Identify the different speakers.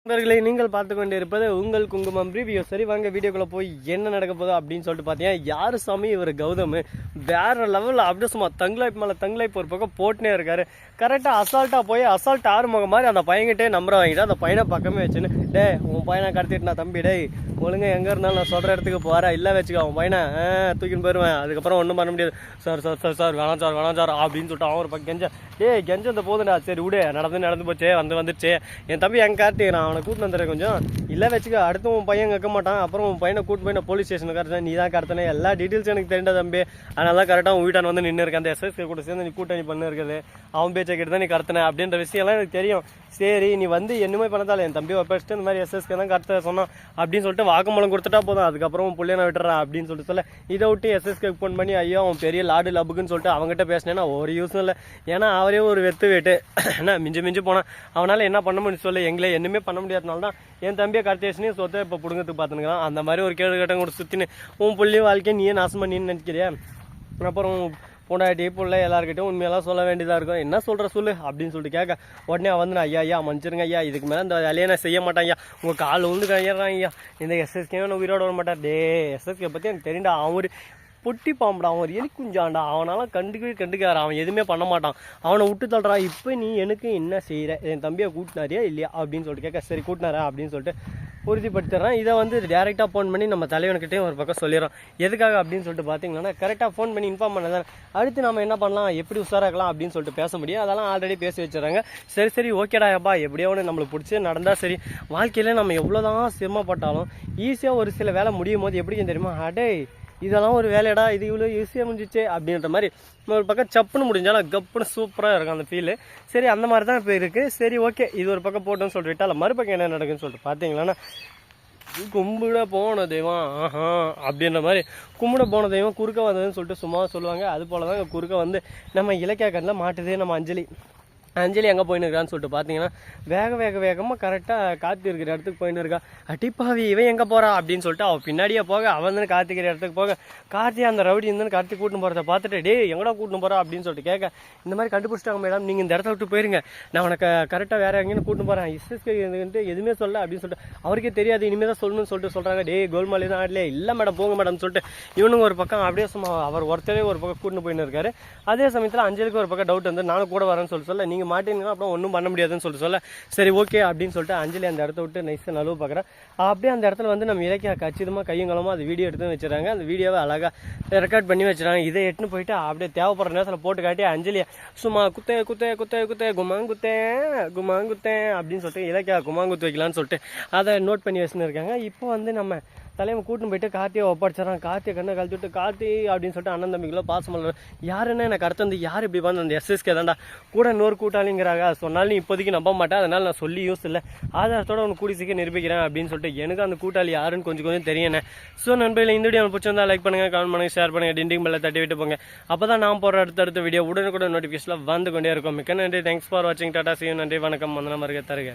Speaker 1: நண்பர்களை நீங்கள் பார்த்து கொண்டு இருப்பது உங்கள் குங்குமம் ரிவ்யூ. சரி வாங்க வீடியோக்குள்ள போய் என்ன நடக்க போகுது அப்படின்னு சொல்லிட்டு பார்த்தீங்கன்னா, யாரு சாமி இவர் கௌதம் வேற லெவலில் அப்படியே சும்மா தங்கலாய்ப்பு மேலே தங்கலாய்ப்பு ஒரு பக்கம் போட்டுனே இருக்காரு. கரெக்டாக அசால்ட்டாக போய் அசால்ட் ஆறுமுகம் மாதிரி அந்த பையன்கிட்டே நம்பரை வாங்கிட்டு அந்த பையனை பக்கமே வச்சுன்னு, டே உன் பையனை கடத்திட்டு நான் தம்பி டே ஒழுங்க எங்கே இருந்தாலும் நான் சொல்கிற இடத்துக்கு போகிறேன், இல்லை வச்சுக்கோ அவன் பையனை தூக்கின்னு போயிடுவேன், அதுக்கப்புறம் ஒன்றும் பண்ண முடியாது சார் சார் சார் சார் வேணாம் சார் அப்படின்னு சொல்லிட்டு அவன் ஒரு பக்கம் கெஞ்ச போதுடா, சரி விடு நடந்து போச்சே வந்துருச்சே என் தம்பி என் கார்த்திக்கிறான் அவனை கூட்டு வந்துடுறேன் கொஞ்சம் இல்லை வச்சுக்க, அடுத்து உன் பையன் கேட்க மாட்டான், அப்புறம் உன் பையனை கூட்டு போய் நான் போலீஸ் ஸ்டேஷனுக்கு கடத்தேன், நீ தான் கடத்தினே எல்லா டீட்டெயில்ஸ் எனக்கு தெரிஞ்ச தம்பி, அதனால தான் கரெக்டாக உன் வீட்டான் வந்து நின்று இருக்கேன், அந்த எஸ்எஸ்கே கூட சேர்ந்து நீ கூட்டணி பண்ணி இருக்குது, அவன் பேச்சை கேட்டு தான் நீ கடத்தின அப்படின்ற விஷயம்லாம் எனக்கு தெரியும். சரி நீ வந்து என்னமே பண்ணதால என் தம்பி வச்சுட்டு இந்த மாதிரி எஸ்எஸ்கே தான் கடத்த சொன்னான் அப்படின்னு சொல்லிட்டு வாக்குமூலம் கொடுத்துட்டா போதும், அதுக்கப்புறம் உன் பிள்ளைய நான் விட்டுறேன் அப்படின்னு சொல்லிட்டு சொல்ல, இதை விட்டு எஸ்எஸ்கே ஃபோன் பண்ணி ஐயோ அவன் பெரிய லாடு லப்புக்குன்னு சொல்லிட்டு அவங்ககிட்ட பேசினேன்னா ஒரு யூஸும் இல்லை. ஏன்னா அவரே ஒரு வெத்து வேட்டு என்ன மிஞ்சி போனான், அவனால் என்ன பண்ண முடியும் சொல்லு, எங்களே என்னமே பண்ண முடியாதனால தான் என் தம்பியை கடத்தேஷனே சொத்தை இப்போ பிடுங்கிறதுக்கு பார்த்துனுங்கிறான். அந்த மாதிரி ஒரு கேடு கட்டம் கூட சுற்றின்னு உன் புள்ளி வாழ்க்கையை நீயே நாசம் பண்ணின்னு நினைக்கிறியா, அப்புறம் பொண்டாட்டி பிள்ளை எல்லாருக்கிட்டும் உண்மையெல்லாம் சொல்ல வேண்டியதாக இருக்கும், என்ன சொல்கிற சொல்லு அப்படின்னு சொல்லிட்டு கேட்க உடனே வந்து ஐயா மன்னிச்சிருங்க ஐயா, இதுக்கு மேலே இந்த வேலையை நான் செய்ய மாட்டேன் ஐயா, உங்கள் கால் வந்து கையிறான் ஐயா, இந்த எஸ்எஸ்கே நான் உயிரோட வர மாட்டேன், டே எஸ்எஸ்கே பற்றி எனக்கு தெரியுண்டா, அவன் ஒரு பொட்டி பாம்படா, அவன் ஒரு எலி குஞ்சாண்டா, அவனால கண்டுக்கார, அவன் எதுவுமே பண்ண மாட்டான், அவனை விட்டு தள்ளுறா, இப்போ நீ எனக்கு என்ன செய்கிற, என் தம்பியை கூட்டினாரியா இல்லையா அப்படின்னு சொல்லிட்டு கேட்க, சரி கூட்டினாரா அப்படின்னு சொல்லிட்டு உறுதிப்படுத்துறேன். இதை வந்து டேரெக்டாக ஃபோன் பண்ணி நம்ம தலைவனுக்கிட்டே ஒரு பக்கம் சொல்லிடுறோம். எதுக்காக அப்படின்னு சொல்லிட்டு பார்த்தீங்கன்னா, கரெக்டாக ஃபோன் பண்ணி இன்ஃபார்ம் பண்ணதான் அடுத்து நம்ம என்ன பண்ணலாம், எப்படி உஷாராக்கலாம் அப்படின்னு சொல்லிட்டு பேச முடியும், அதெல்லாம் ஆல்ரெடி பேசி வச்சுறாங்க. சரி ஓகேடா அப்பா, எப்படியோ ஒன்று நம்மளுக்கு பிடிச்சி நடந்தால் சரி, வாழ்க்கையில் நம்ம எவ்வளோதான் சிரமப்பட்டாலும் ஈஸியாக ஒரு சில வேலை முடியும் போது எப்படி தெரியுமா, அடே இதெல்லாம் ஒரு வேலையடா, இது இவ்வளோ ஈஸியாக முடிஞ்சிச்சு அப்படின்ற மாதிரி ஒரு பக்கம் சப்புன்னு முடிஞ்சாலும் கப்புன்னு சூப்பராக இருக்கும் அந்த ஃபீலு. சரி அந்த மாதிரி தான் இப்போ இருக்குது. சரி ஓகே இது ஒரு பக்கம் போட்டோன்னு சொல்லிட்டு விட்டால் மறுபக்கம் என்ன நடக்குன்னு சொல்லிட்டு பார்த்தீங்களா, கும்பிட போன தெய்வம் அப்படின்ற மாதிரி கும்பிட போன தெய்வம் குறுக்க வந்ததுன்னு சொல்லிட்டு சும்மா சொல்லுவாங்க. அது போல தான் குறுக்க வந்து நம்ம இலக்கிய கண்ணில் மாட்டுதே நம்ம அஞ்சலி எங்கே போயின்னு இருக்கான்னு சொல்லிட்டு பார்த்தீங்கன்னா, வேகமாக கரெக்டாக கார்த்தி இருக்கிற இடத்துக்கு போயின்னு இருக்கா. அடிப்பாவி இவன் எங்கே போகிறா அப்படின்னு சொல்லிட்டு அவள் பின்னாடியே போக, அவன் வந்து கார்த்திக்கிற இடத்துக்கு போக, கார்த்தி அந்த ரவுடி இருந்தாலும் கார்த்தி கூட்டின்னு போகிறத பார்த்துட்டு டே எங்கடா கூட்டின்னு போகிறா அப்படின்னு சொல்லிட்டு கேட்க, இந்த மாதிரி கண்டுபிடிச்சிட்டாங்க மேடம், நீங்கள் இந்த இடத்த விட்டு போயிருங்க, நான் உனக்கு கரெக்டாக வேறு எங்கேயும் கூட்டின்னு போகிறேன், எஸ்எஸ்கே எதுவுமே சொல்ல அப்படின்னு சொல்லிட்டு அவருக்கே தெரியாது, இனிமேல் தான் சொல்லணும்னு சொல்லிட்டு சொல்கிறாங்க. டே கோல்மாலி தான் ஆடலே இல்லை மேடம் போங்க மேடம் சொல்லிட்டு இவனுங்க ஒரு பக்கம் அப்படியே சும்மா அவர் ஒருத்தரே ஒரு பக்கம் கூட்டின்னு போயின்னு இருக்காரு. அதே சமயத்தில் அஞ்சலிக்கு ஒரு பக்கம் டவுட் வந்து நானும் கூட வரேன்னு சொல்ல நீங்கள் மாட்டீங்கன்னா அப்புறம் ஒன்றும் பண்ண முடியாதுன்னு சொல்ல சரி ஓகே அப்படின்னு சொல்லிட்டு அஞ்சலி அந்த இடத்த விட்டு நைஸாக நழுவு பார்க்குறேன். அப்படியே அந்த இடத்துல வந்து நம்ம இலக்கிய கச்சிதமாக கையங்கலமாக அது வீடியோ எடுத்து வச்சுறாங்க. அந்த வீடியோவை அழகாக ரெக்கார்ட் பண்ணி வச்சுறாங்க. இதை எட்டுன்னு போயிட்டு அப்படியே தேவைப்படுற நேரத்தில் போட்டு காட்டி அஞ்சலியை சும்மா குத்தே குமாங்குத்தேன் அப்படின்னு சொல்லிட்டு இலக்கியா குமாங்குத்து வைக்கலான்னு சொல்லிட்டு அதை நோட் பண்ணி வச்சுன்னு இருக்காங்க. இப்போ வந்து நம்ம தலைவன் கூட்டின்னு போயிட்டு கார்த்தியை ஒப்படைச்சிடறான். கார்த்தியை கண்ணை கழிச்சு விட்டு கார்த்தி அப்படின்னு சொல்லிட்டு அண்ணன் தம்பிக்குள்ள பாசமல்ல யாருன்னா எனக்கு அடுத்து வந்து யார் இப்படி வந்து அந்த எஸ்எஸ்கே தான்டா கூட இன்னொரு கூட்டாளிங்கிறாங்க, சொன்னாலும் நீ இப்போதைக்கு நம்ப மாட்டேன், அதனால நான் சொல்லி யூஸ் இல்லை, ஆதாரத்தோட அவனுக்கு கூடி சீக்கிரம் நிரூபிக்கிறேன் அப்படின்னு சொல்லிட்டு எனக்கு அந்த கூட்டாளி யாருன்னு கொஞ்சம் தெரியுனே. ஸோ நண்பர்களே இந்த வீடியோ பிடிச்சிருந்தா லைக் பண்ணுங்கள், கமெண்ட் பண்ணுங்கள், ஷேர் பண்ணுங்கள், டிண்டிங் பெல்லை தட்டி விட்டு போங்க, அப்போ தான் நான் போகிற அடுத்த வீடியோ உடனுக்குடன் நோட்டிஃபிகேஷனில் வந்து கொண்டே இருக்கும். மிக்க நன்றி, தேங்க்ஸ் ஃபார் வாட்சிங், டாடா, see you, நன்றி, வணக்கம், வந்தனம், வருக தருக.